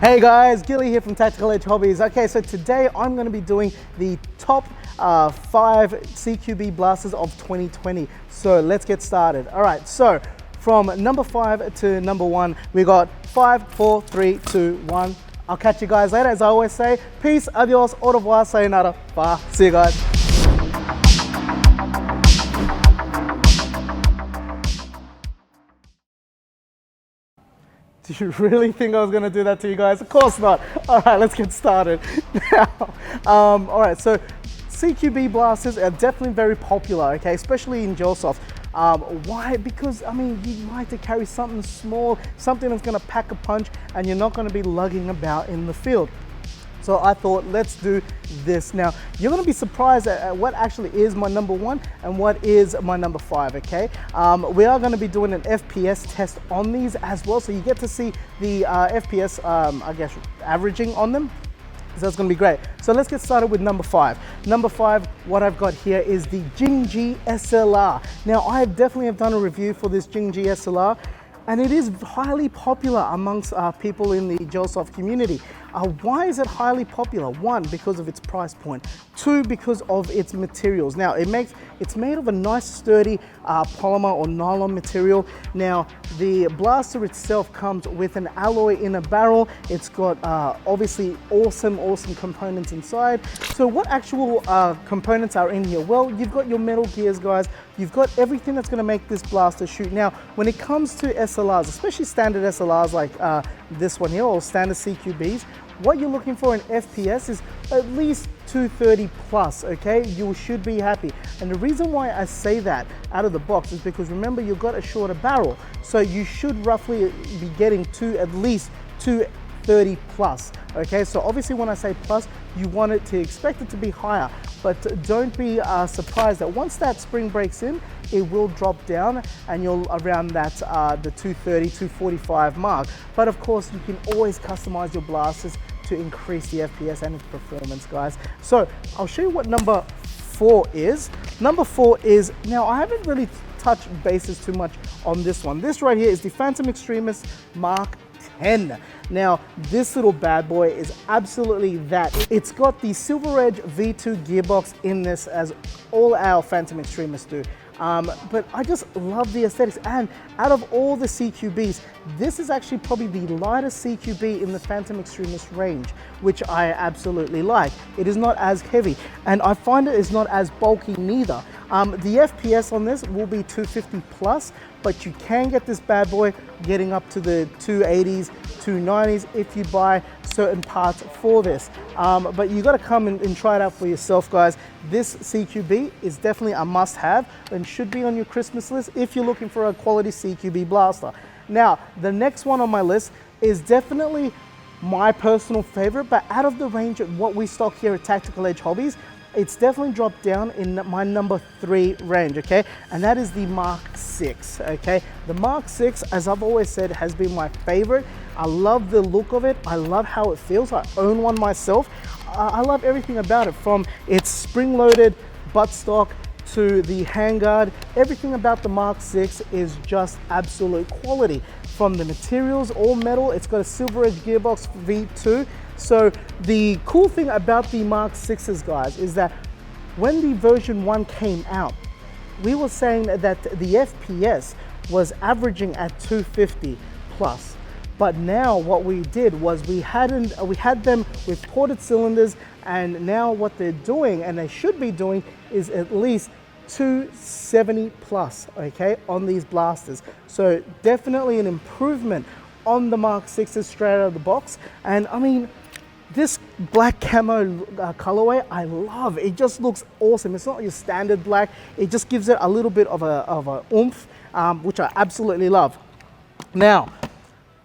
Hey guys, Gilly here from Tactical Edge Hobbies. Okay, so today I'm going to be doing the top 5 CQB blasters of 2020. So let's get started. All right, so from number 5 to number 1, we got 5, 4, 3, 2, 1. I'll catch you guys later. As I always say, peace, adios, au revoir, sayonara, bye. See you guys. Do you really think I was gonna do that to you guys? Of course not. All right, let's get started. Now, all right, so CQB blasters are definitely very popular, okay, especially in Gelsoft. Why? Because, I mean, you like to carry something small, something that's gonna pack a punch, and you're not gonna be lugging about in the field. So I thought, let's do this. Now, you're gonna be surprised at what actually is my number 1 and what is my number 5, okay? We are gonna be doing an FPS test on these as well, so you get to see the FPS, I guess, averaging on them. So that's gonna be great. So let's get started with number 5. Number 5, what I've got here is the Jingji SLR. Now, I definitely have done a review for this Jingji SLR, and it is highly popular amongst people in the Gelsoft community. Why is it highly popular? 1, because of its price point. 2, because of its materials. Now, it's made of a nice sturdy polymer or nylon material. Now, the blaster itself comes with an alloy in a barrel. It's got obviously awesome components inside. So what actual components are in here? Well, you've got your metal gears, guys. You've got everything that's gonna make this blaster shoot. Now, when it comes to SLRs, especially standard SLRs like this one here, or standard CQBs, what you're looking for in FPS is at least 230 plus, okay? You should be happy. And the reason why I say that out of the box is because remember, you've got a shorter barrel. So you should roughly be getting to at least 230 plus, okay? So obviously when I say plus, you want it to expect it to be higher, but don't be surprised that once that spring breaks in, it will drop down and you'll around that the 230, 245 mark. But of course, you can always customize your blasters to increase the FPS and its performance, guys. So I'll show you what number 4 is. Number 4 is, now I haven't really touched bases too much on this one. This right here is the Phantom Extremist Mark 10. Now, this little bad boy is absolutely that. It's got the Silver Edge V2 gearbox in this, as all our Phantom Extremists do. But I just love the aesthetics, and out of all the CQBs, this is actually probably the lightest CQB in the Phantom Extremist range, which I absolutely like. It is not as heavy, and I find it is not as bulky neither. The FPS on this will be 250 plus, but you can get this bad boy getting up to the 280s, 290s if you buy certain parts for this. But you gotta come and try it out for yourself, guys. This CQB is definitely a must-have and should be on your Christmas list if you're looking for a quality CQB blaster. Now, the next one on my list is definitely my personal favorite, but out of the range of what we stock here at Tactical Edge Hobbies, it's definitely dropped down in my number 3 range, okay? And that is the Mark 6, okay? The Mark 6, as I've always said, has been my favorite. I love the look of it. I love how it feels. I own one myself. I love everything about it, from its spring-loaded buttstock to the handguard. Everything about the Mark 6 is just absolute quality. From the materials, all metal. It's got a Silver Edge gearbox V2. So the cool thing about the Mark 6s, guys, is that when the version 1 came out, we were saying that the FPS was averaging at 250 plus. But now what we did was we had them with ported cylinders, and now what they're doing, and they should be doing, is at least 270 plus, okay, on these blasters. So definitely an improvement on the Mark 6s straight out of the box. And I mean, this black camo colorway, I love. It just looks awesome. It's not your standard black. It just gives it a little bit of a oomph, which I absolutely love. Now,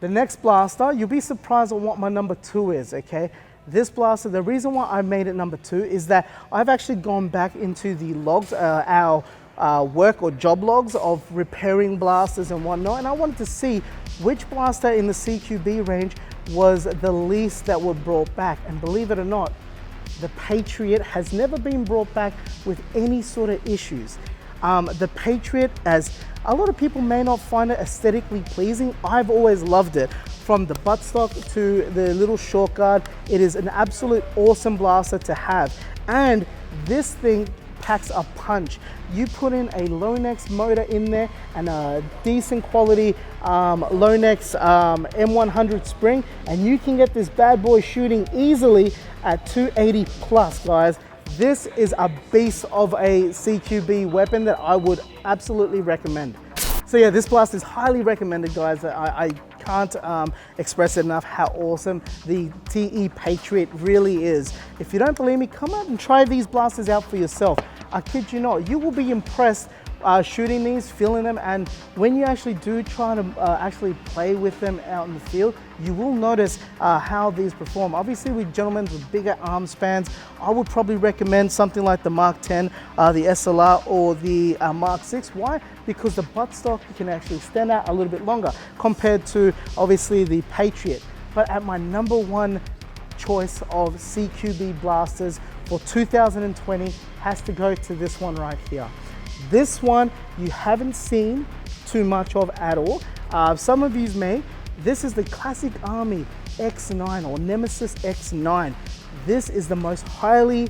the next blaster, you'll be surprised on what my number 2 is, okay? This blaster, the reason why I made it number 2 is that I've actually gone back into the logs, our work or job logs of repairing blasters and whatnot, and I wanted to see which blaster in the CQB range was the least that were brought back. And believe it or not, the Patriot has never been brought back with any sort of issues. The Patriot, as a lot of people may not find it aesthetically pleasing, I've always loved it. From the buttstock to the little short guard, it is an absolute awesome blaster to have. And this thing packs a punch. You put in a Lonex motor in there and a decent quality Lonex M100 spring, and you can get this bad boy shooting easily at 280 plus, guys. This is a beast of a CQB weapon that I would absolutely recommend. So yeah, this blast is highly recommended, guys. I can't express it enough how awesome the TE Patriot really is. If you don't believe me, come out and try these blasters out for yourself. I kid you not, you will be impressed shooting these, feeling them, and when you actually do try to actually play with them out in the field, you will notice how these perform. Obviously, with gentlemen with bigger arm spans, I would probably recommend something like the Mark 10, the SLR, or the Mark 6. Why? Because the buttstock can actually stand out a little bit longer compared to obviously the Patriot. But at my #1 choice of CQB blasters for 2020 has to go to this one right here. This one you haven't seen too much of at all. Some of you may. This is the Classic Army X9 or Nemesis X9. This is the most highly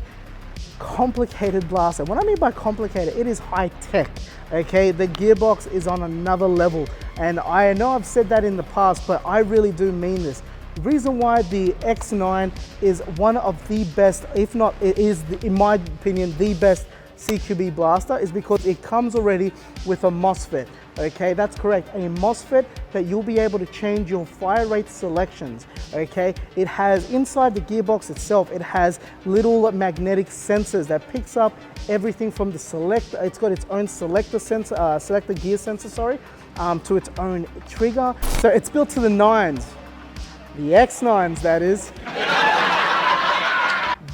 complicated blaster. What I mean by complicated, it is high tech, okay? The gearbox is on another level. And I know I've said that in the past, but I really do mean this. The reason why the X9 is one of the best, if not it is, in my opinion, the best CQB blaster is because it comes already with a MOSFET. Okay, that's correct, a MOSFET that you'll be able to change your fire rate selections. Okay, it has inside the gearbox itself, it has little magnetic sensors that picks up everything from the selector. It's got its own selector sensor, selector gear sensor, sorry, to its own trigger. So it's built to the nines, the X9s that is.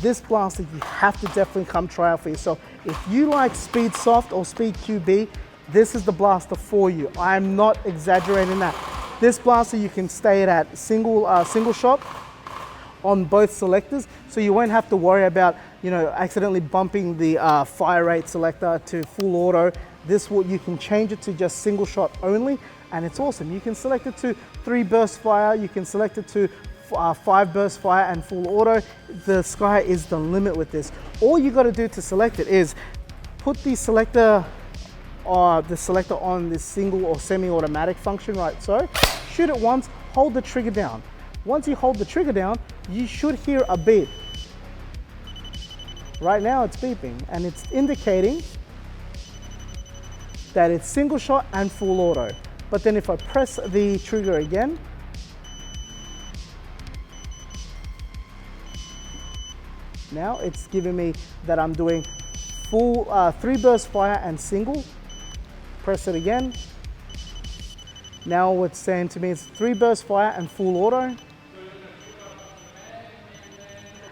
This blaster you have to definitely come try out for yourself. If you like Speed Soft or Speed QB, this is the blaster for you. I'm not exaggerating that. This blaster you can stay it at single shot on both selectors, so you won't have to worry about, you know, accidentally bumping the fire rate selector to full auto. This will, you can change it to just single shot only, and it's awesome. You can select it to 3 burst fire, you can select it to 5 burst fire and full auto. The sky is the limit with this. All you got to do to select it is put the selector on this single or semi-automatic function, right? So shoot it once, hold the trigger down. Once you hold the trigger down, you should hear a beep. Right now it's beeping and it's indicating that it's single shot and full auto. But then if I press the trigger again, now it's giving me that I'm doing full 3 burst fire and single. Press it again. Now what's saying to me is 3 burst fire and full auto.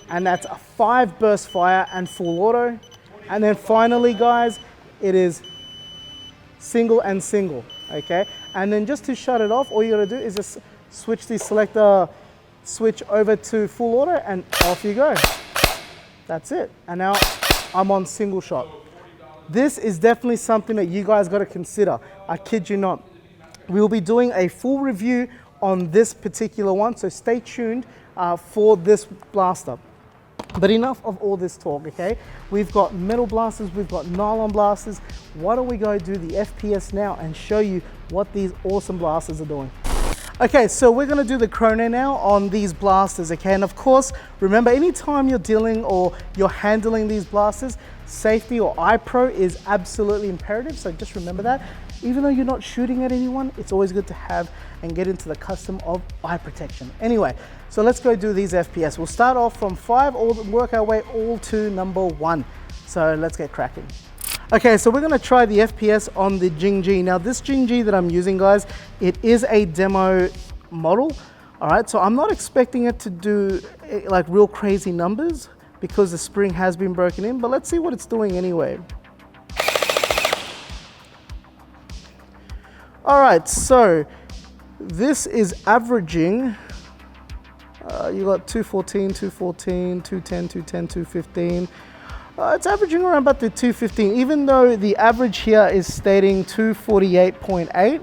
And that's a 5 burst fire and full auto. And then finally, guys, it is single and single, okay? And then just to shut it off, all you gotta do is just switch the selector switch over to full auto and off you go. That's it. And now I'm on single shot. This is definitely something that you guys got to consider. I kid you not. We'll be doing a full review on this particular one, so stay tuned for this blaster. But enough of all this talk, okay? We've got metal blasters, we've got nylon blasters. Why don't we go do the FPS now and show you what these awesome blasters are doing. Okay, so we're gonna do the chrono now on these blasters, okay? And of course, remember, anytime you're dealing or you're handling these blasters, safety or eye pro is absolutely imperative, so just remember that. Even though you're not shooting at anyone, it's always good to have and get into the custom of eye protection. Anyway, so let's go do these FPS. We'll start off from 5, work our way all to #1. So let's get cracking. Okay, so we're gonna try the FPS on the Jing G. Now this Jing G that I'm using, guys, it is a demo model. All right, so I'm not expecting it to do like real crazy numbers because the spring has been broken in, but let's see what it's doing anyway. All right, so this is averaging, you got 214, 214, 210, 210, 215. It's averaging around about the 215, even though the average here is stating 248.8.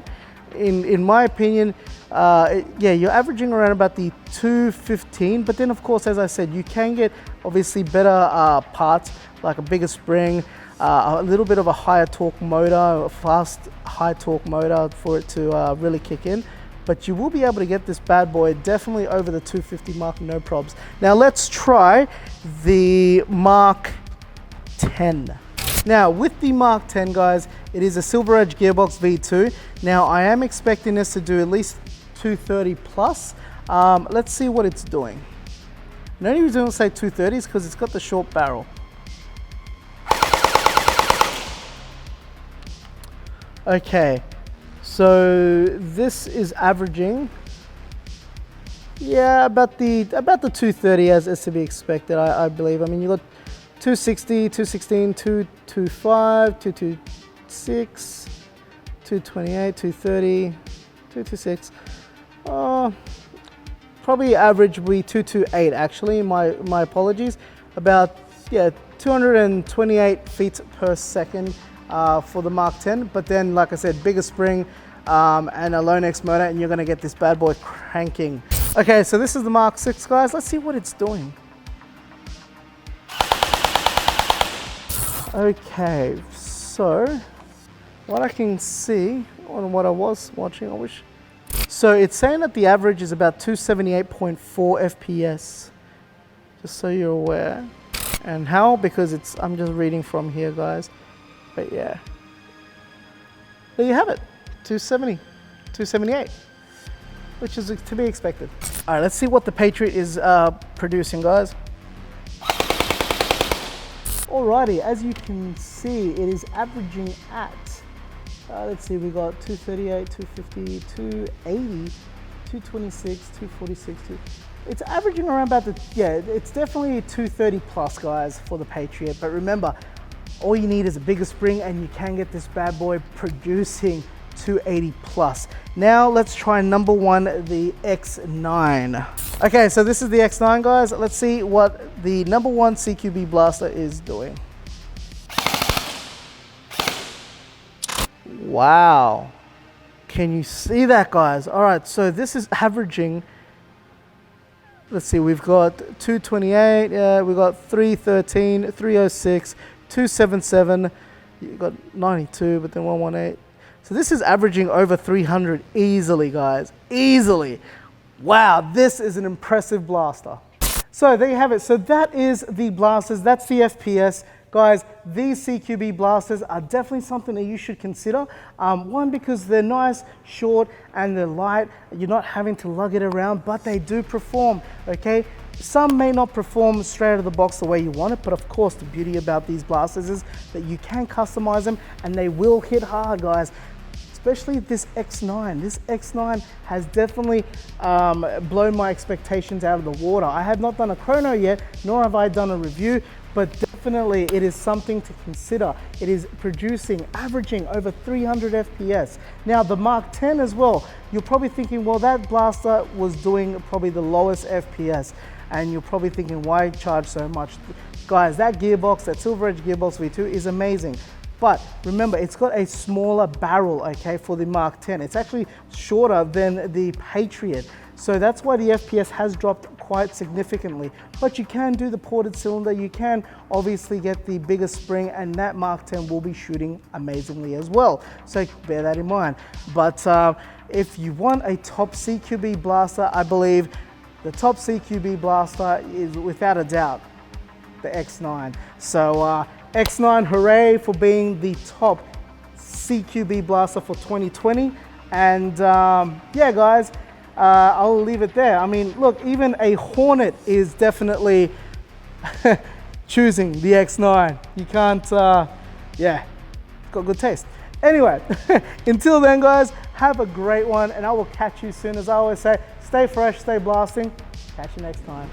In my opinion, yeah, you're averaging around about the 215, but then of course, as I said, you can get obviously better parts, like a bigger spring, a little bit of a higher torque motor, a fast high torque motor for it to really kick in. But you will be able to get this bad boy definitely over the 250 mark, no probs. Now let's try the Mark 10. Now with the Mark 10, guys, it is a Silver Edge Gearbox V2. Now I am expecting this to do at least 230 plus. Let's see what it's doing. The only reason I say 230 is because it's got the short barrel. Okay, so this is averaging, yeah, about the 230 as to be expected, I believe. I mean, you got 260, 216, 225, 226, 228, 230, 226. Probably average will be 228 actually, my apologies. About, yeah, 228 feet per second for the Mark 10. But then, like I said, bigger spring and a Lonex motor, and you're gonna get this bad boy cranking. Okay, so this is the Mark 6, guys. Let's see what it's doing. Okay, so what I can see on what I was watching, I wish. So it's saying that the average is about 278.4 FPS, just so you're aware. And how? Because I'm just reading from here, guys. But yeah, there you have it, 270, 278, which is to be expected. All right, let's see what the Patriot is producing, guys. Alrighty, as you can see, it is averaging at, let's see, we got 238, 250, 280, 226, 246, it's averaging around about the, yeah, it's definitely 230 plus, guys, for the Patriot. But remember, all you need is a bigger spring and you can get this bad boy producing 280 plus. Now let's try number one, the X9. Okay, so this is the X9, guys. Let's see what the number one CQB Blaster is doing. Wow. Can you see that, guys? All right, so this is averaging, let's see, we've got 228, yeah, we've got 313, 306, 277, you got 92, but then 118. So this is averaging over 300 easily, guys, easily. Wow, this is an impressive blaster. So there you have it. So that is the blasters, that's the FPS. Guys, these CQB blasters are definitely something that you should consider. One, because they're nice, short, and they're light. You're not having to lug it around, but they do perform, okay? Some may not perform straight out of the box the way you want it, but of course the beauty about these blasters is that you can customize them and they will hit hard, guys. Especially this X9. This X9 has definitely blown my expectations out of the water. I have not done a chrono yet, nor have I done a review, but definitely it is something to consider. It is producing, averaging over 300 FPS. Now the Mark 10 as well, you're probably thinking, well, that blaster was doing probably the lowest FPS, and you're probably thinking, why charge so much? Guys, that gearbox, that Silver Edge Gearbox V2 is amazing. But remember, it's got a smaller barrel, okay, for the Mark 10. It's actually shorter than the Patriot. So that's why the FPS has dropped quite significantly. But you can do the ported cylinder, you can obviously get the bigger spring, and that Mark 10 will be shooting amazingly as well. So bear that in mind. But if you want a top CQB blaster, I believe the top CQB blaster is without a doubt the X9. So X9, hooray for being the top CQB blaster for 2020. And yeah, guys, I'll leave it there. I mean, look, even a Hornet is definitely choosing the X9. You can't, yeah, got good taste. Anyway, until then, guys, have a great one, and I will catch you soon. As I always say, stay fresh, stay blasting. Catch you next time.